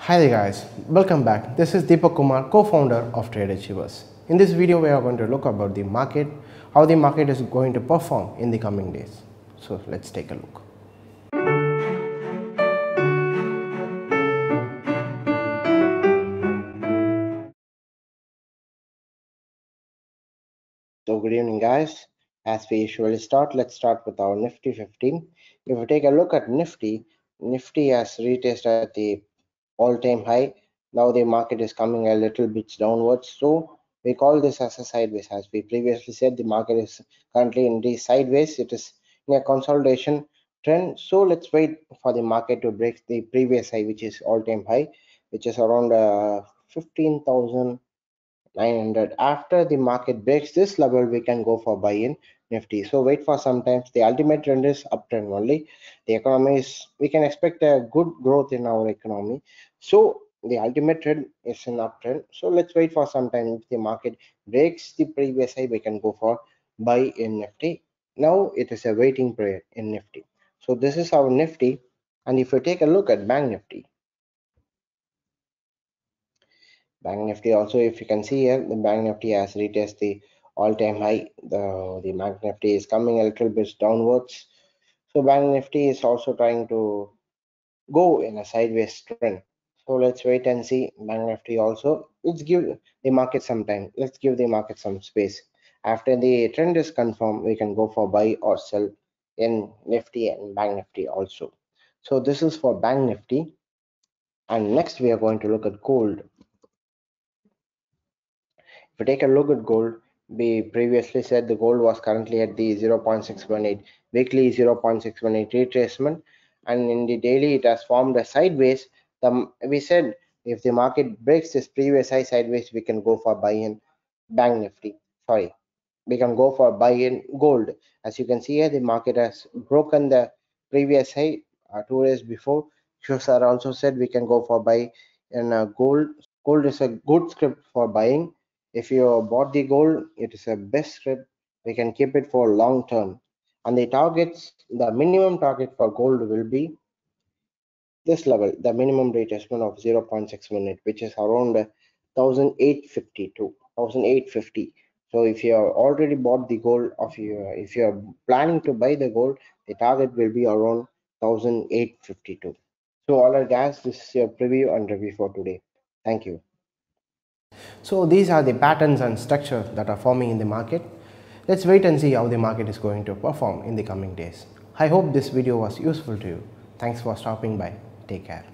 Hi there guys, welcome back. This is Deepak Kumar, co-founder of Trade Achievers. In this video we are going to look about the market, how the market is going to perform in the coming days. So let's take a look. So good evening guys. As we usually start, let's start with our Nifty 15. If we take a look at Nifty, Nifty has retested at the all-time high. Now the market is coming a little bit downwards, so we call this as a sideways. As we previously said, the market is currently in the sideways. It is in a consolidation trend, so let's wait for the market to break the previous high, which is all-time high, which is around 15,900. After the market breaks this level, we can go for buy in Nifty. So wait for some time. The ultimate trend is uptrend only. The economy is, we can expect a good growth in our economy. So the ultimate trend is an uptrend. So let's wait for some time. If the market breaks the previous high, we can go for buy in Nifty. Now it is a waiting period in Nifty. So this is our Nifty. And if we take a look at Bank Nifty, Bank Nifty also, if you can see here, the Bank Nifty has retested the all-time high. The Bank Nifty is coming a little bit downwards. So Bank Nifty is also trying to go in a sideways trend. So let's wait and see Bank Nifty also. Let's give the market some time. Let's give the market some space. After the trend is confirmed, we can go for buy or sell in Nifty and Bank Nifty also. So this is for Bank Nifty. And next we are going to look at gold. If we take a look at gold, we previously said the gold was currently at the 0.618 weekly 0.618 retracement, and in the daily it has formed a sideways. We said if the market breaks this previous high sideways, we can go for buy in Bank Nifty. Sorry, we can go for buy in gold. As you can see here, the market has broken the previous high 2 days before. Sir also said we can go for buy in gold. Gold is a good script for buying. If you bought the gold, it is a best script. We can keep it for long term. And the targets, the minimum target for gold will be this level, the minimum retracement of 0.618, which is around 1852, 1850. So if you have already bought the gold, if you are planning to buy the gold, the target will be around 1852. So all right guys, this is your preview and review for today. Thank you. So these are the patterns and structures that are forming in the market. Let's wait and see how the market is going to perform in the coming days. I hope this video was useful to you. Thanks for stopping by. Take care.